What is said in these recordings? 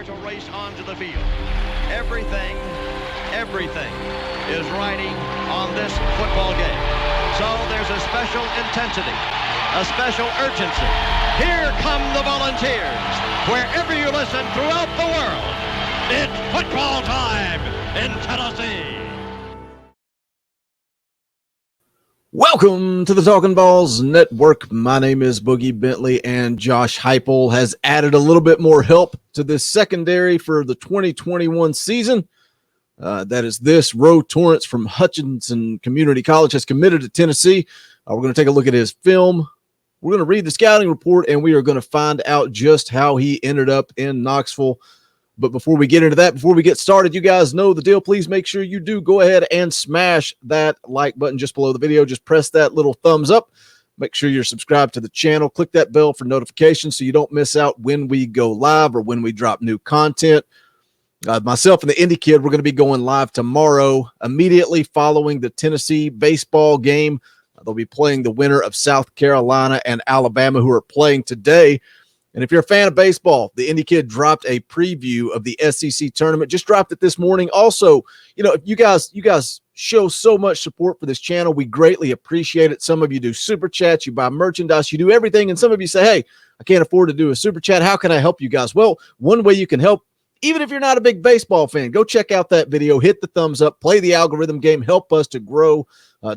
prepare to race onto the field. Everything is riding on this football game. So there's a special intensity, a special urgency. Here come the Volunteers. Wherever you listen throughout the world, it's football time in Tennessee. Welcome to the Talkin Balls Network. My name is Boogie Bentley, and Josh Heupel has added a little bit more help to this secondary for the 2021 season. That is this. Torrence from Hutchinson Community College has committed to Tennessee. We're going to take a look at his film. We're going to read the scouting report, and we are going to find out just how he ended up in Knoxville. But before we get into that, before we get started, you guys know the deal. Please make sure you do go ahead and smash that like button just below the video. Just press that little thumbs up. Make sure you're subscribed to the channel. Click that bell for notifications so you don't miss out when we go live or when we drop new content. Myself and the Indy Kid, we're going to be going live tomorrow, immediately following the Tennessee baseball game. They'll be playing the winner of South Carolina and Alabama, who are playing today. And if you're a fan of baseball, the Indy Kid dropped a preview of the SEC tournament. Just dropped it this morning. Also, if you guys show so much support for this channel, we greatly appreciate it. Some of you do super chats, you buy merchandise, you do everything. And some of you say, hey, I can't afford to do a super chat. How can I help you guys? Well, one way you can help, even if you're not a big baseball fan, go check out that video, hit the thumbs up, play the algorithm game, help us to grow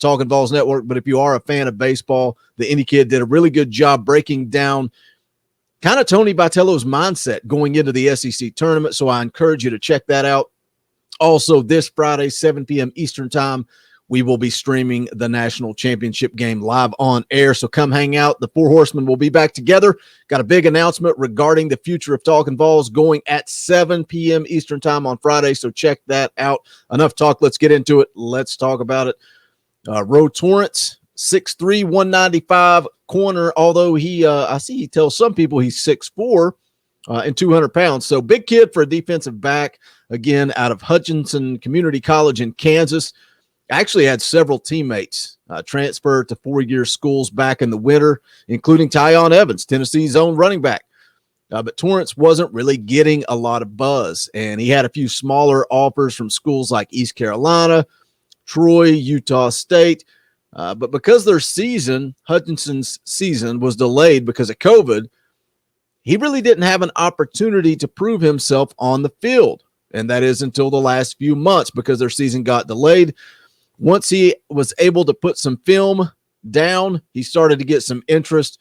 Talkin Balls Network. But if you are a fan of baseball, the Indy Kid did a really good job breaking down kind of Tony Vitello's mindset going into the SEC tournament. So I encourage you to check that out. Also, this Friday, 7 p.m. Eastern time, we will be streaming the national championship game live on air. So come hang out. The Four Horsemen will be back together. Got a big announcement regarding the future of Talkin Balls going at 7 p.m. Eastern time on Friday. So check that out. Enough talk. Let's get into it. Let's talk about it. Torrence, 6'3", 195 corner, although I see he tells some people he's 6'4", and 200 pounds. So big kid for a defensive back, again, out of Hutchinson Community College in Kansas. Actually had several teammates transfer to four-year schools back in the winter, including Tyon Evans, Tennessee's own running back. But Torrence wasn't really getting a lot of buzz, and he had a few smaller offers from schools like East Carolina, Troy, Utah State. But because their season, Hutchinson's season, was delayed because of COVID, he really didn't have an opportunity to prove himself on the field. And that is until the last few months because their season got delayed. Once he was able to put some film down, he started to get some interest.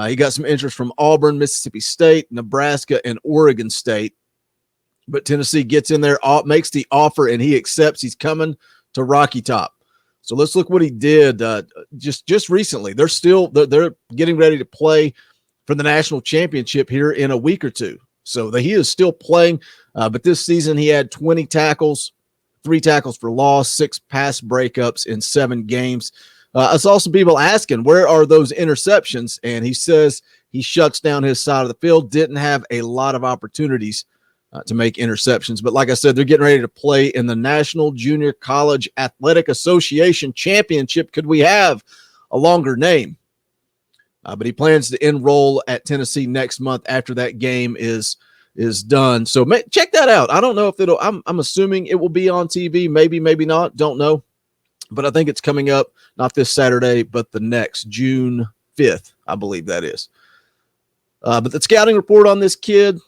He got some interest from Auburn, Mississippi State, Nebraska, and Oregon State. But Tennessee gets in there, makes the offer, and he accepts. He's coming to Rocky Top. So let's look what he did just recently. They're getting ready to play for the national championship here in a week or two. So he is still playing, but this season he had 20 tackles, 3 tackles for loss, 6 pass breakups in 7 games. I saw some people asking, where are those interceptions? And he says he shuts down his side of the field, didn't have a lot of opportunities to make interceptions. But like I said, they're getting ready to play in the National Junior College Athletic Association Championship. Could we have a longer name? But he plans to enroll at Tennessee next month after that game is done. So check that out. I don't know if I'm assuming it will be on TV. Maybe not. Don't know. But I think it's coming up, not this Saturday, but the next June 5th, I believe that is. But the scouting report on this kid,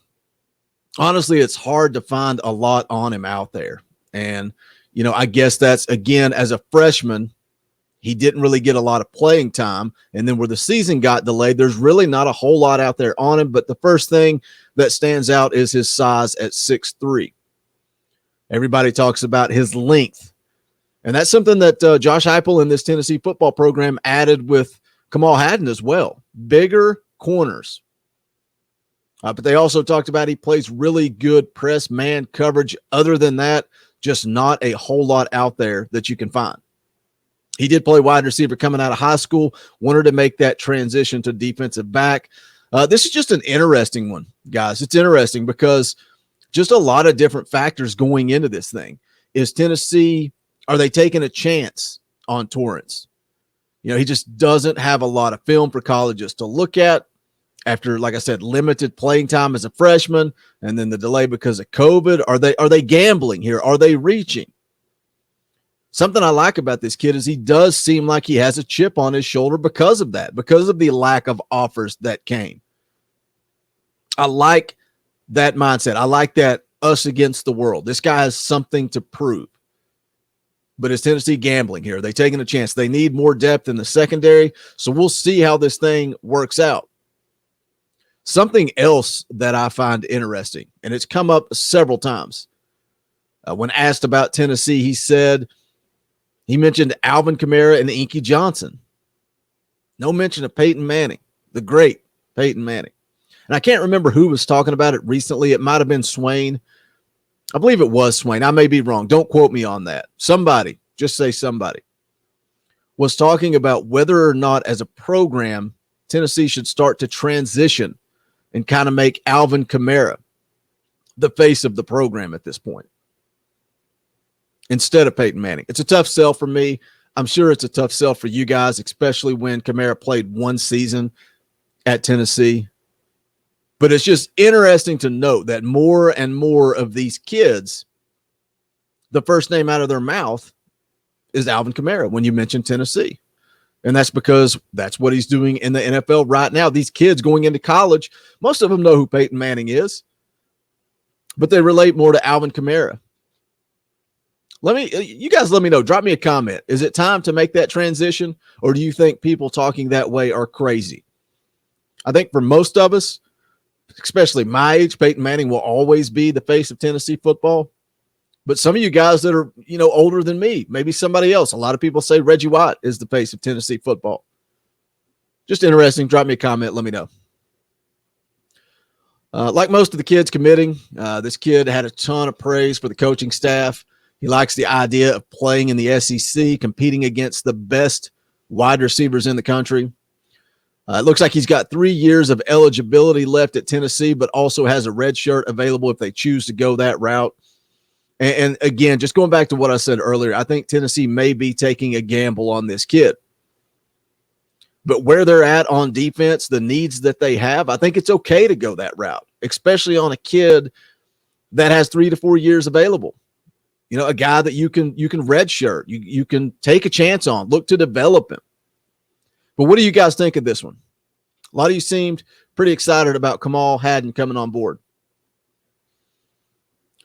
honestly, it's hard to find a lot on him out there. And, I guess that's, again, as a freshman, he didn't really get a lot of playing time. And then where the season got delayed, there's really not a whole lot out there on him. But the first thing that stands out is his size at 6'3". Everybody talks about his length. And that's something that Josh Heupel and this Tennessee football program added with Kamal Hadden as well. Bigger corners. But they also talked about he plays really good press man coverage. Other than that, just not a whole lot out there that you can find. He did play wide receiver coming out of high school, wanted to make that transition to defensive back. This is just an interesting one, guys. It's interesting because just a lot of different factors going into this thing. Is Tennessee, are they taking a chance on Torrence? He just doesn't have a lot of film for colleges to look at. after, like I said, limited playing time as a freshman and then the delay because of COVID? Are they gambling here? Are they reaching? Something I like about this kid is he does seem like he has a chip on his shoulder because of that, because of the lack of offers that came. I like that mindset. I like that us against the world. This guy has something to prove. But is Tennessee gambling here? Are they taking a chance? They need more depth in the secondary, so we'll see how this thing works out. Something else that I find interesting, and it's come up several times. When asked about Tennessee, he mentioned Alvin Kamara and Inky Johnson. No mention of Peyton Manning, the great Peyton Manning. And I can't remember who was talking about it recently. It might have been Swain. I believe it was Swain. I may be wrong. Don't quote me on that. Somebody, just say somebody, was talking about whether or not as a program, Tennessee should start to transition and kind of make Alvin Kamara the face of the program at this point instead of Peyton Manning. It's a tough sell for me. I'm sure it's a tough sell for you guys, especially when Kamara played one season at Tennessee. But it's just interesting to note that more and more of these kids, the first name out of their mouth is Alvin Kamara when you mention Tennessee. And that's because that's what he's doing in the NFL right now. These kids going into college, most of them know who Peyton Manning is, but they relate more to Alvin Kamara. You guys let me know. Drop me a comment. Is it time to make that transition, or do you think people talking that way are crazy? I think for most of us, especially my age, Peyton Manning will always be the face of Tennessee football. But some of you guys that are, older than me, maybe somebody else. A lot of people say Reggie White is the face of Tennessee football. Just interesting. Drop me a comment. Let me know. Like most of the kids committing, this kid had a ton of praise for the coaching staff. He likes the idea of playing in the SEC, competing against the best wide receivers in the country. It looks like he's got 3 years of eligibility left at Tennessee, but also has a red shirt available if they choose to go that route. And again, just going back to what I said earlier, I think Tennessee may be taking a gamble on this kid. But where they're at on defense, the needs that they have, I think it's okay to go that route, especially on a kid that has 3 to 4 years available. A guy that you can redshirt, you can take a chance on, look to develop him. But what do you guys think of this one? A lot of you seemed pretty excited about Kamal Hadden coming on board.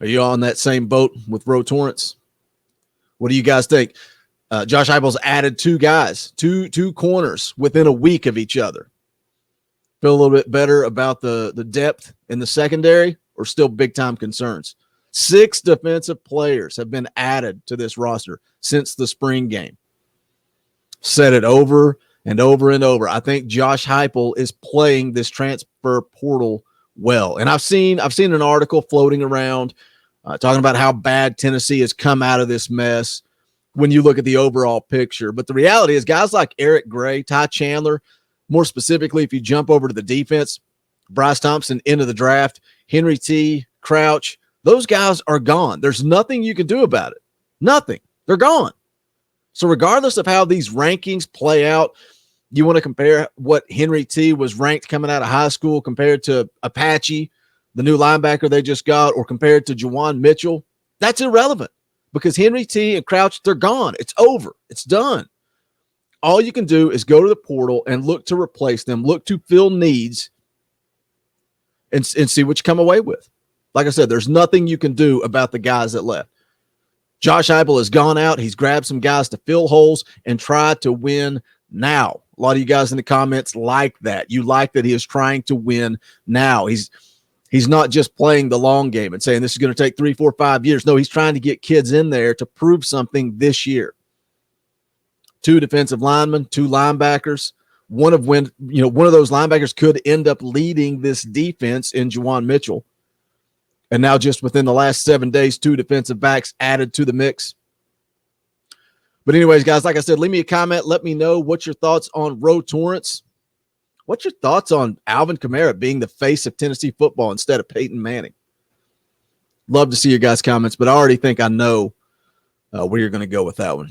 Are you on that same boat with Torrence? What do you guys think? Josh Heupel's added 2 guys, two corners within a week of each other. Feel a little bit better about the depth in the secondary, or still big-time concerns? 6 defensive players have been added to this roster since the spring game. Said it over and over and over. I think Josh Heupel is playing this transfer portal well. And I've seen an article floating around talking about how bad Tennessee has come out of this mess when you look at the overall picture. But the reality is guys like Eric Gray, Ty Chandler, more specifically, if you jump over to the defense, Bryce Thompson into the draft, Henry T, Crouch, those guys are gone. There's nothing you can do about it. Nothing. They're gone. So regardless of how these rankings play out, you want to compare what Henry T was ranked coming out of high school compared to Apache, the new linebacker they just got, or compared to Juwan Mitchell, that's irrelevant because Henry T and Crouch, they're gone. It's over. It's done. All you can do is go to the portal and look to replace them, look to fill needs, and see what you come away with. Like I said, there's nothing you can do about the guys that left. Josh Heupel has gone out. He's grabbed some guys to fill holes and try to win now. A lot of you guys in the comments like that. You like that he is trying to win now. He's not just playing the long game and saying this is going to take 3, 4, 5 years. No, he's trying to get kids in there to prove something this year. 2 defensive linemen, 2 linebackers. One of those linebackers could end up leading this defense in Juwan Mitchell. And now just within the last 7 days, 2 defensive backs added to the mix. But anyways, guys, like I said, leave me a comment. Let me know what's your thoughts on Torrence. What's your thoughts on Alvin Kamara being the face of Tennessee football instead of Peyton Manning? Love to see your guys' comments, but I already think I know where you're going to go with that one.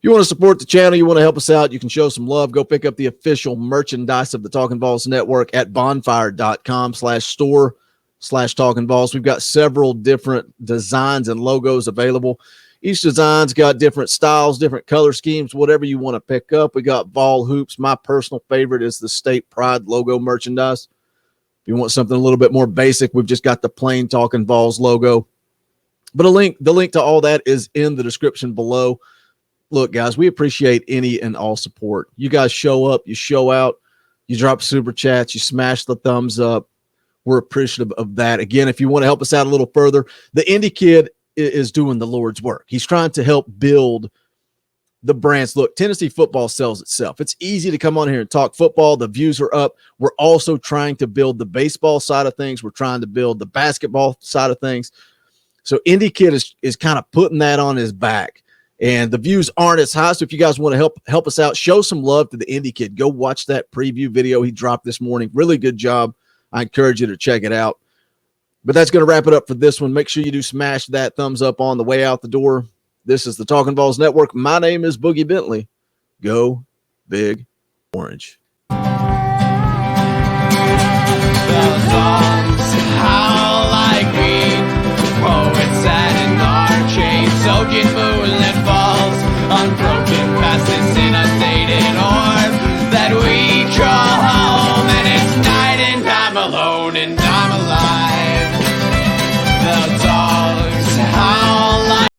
you want to support the channel, you want to help us out, you can show some love. Go pick up the official merchandise of the Talkin' VAWLS Network at bonfire.com/store/Talkin' VAWLS. We've got several different designs and logos available. Each design's got different styles, different color schemes, whatever you want to pick up. We got Vol hoops. My personal favorite is the State Pride logo merchandise. If you want something a little bit more basic, we've just got the plain Talkin' VAWLS logo. But the link to all that is in the description below. Look, guys, we appreciate any and all support. You guys show up, you show out, you drop super chats, you smash the thumbs up. We're appreciative of that. Again, if you want to help us out a little further, the Indie Kid is doing the Lord's work. He's trying to help build the brands. Look, Tennessee football sells itself. It's easy to come on here and talk football. The views are up. We're also trying to build the baseball side of things. We're trying to build the basketball side of things. So Indie Kid is kind of putting that on his back. And the views aren't as high. So if you guys want to help us out, show some love to the Indie Kid. Go watch that preview video he dropped this morning. Really good job. I encourage you to check it out. But that's going to wrap it up for this one. Make sure you do smash that thumbs up on the way out the door. This is the Talkin' VAWLS Network. My name is Boogie Bentley. Go Big Orange. That's all.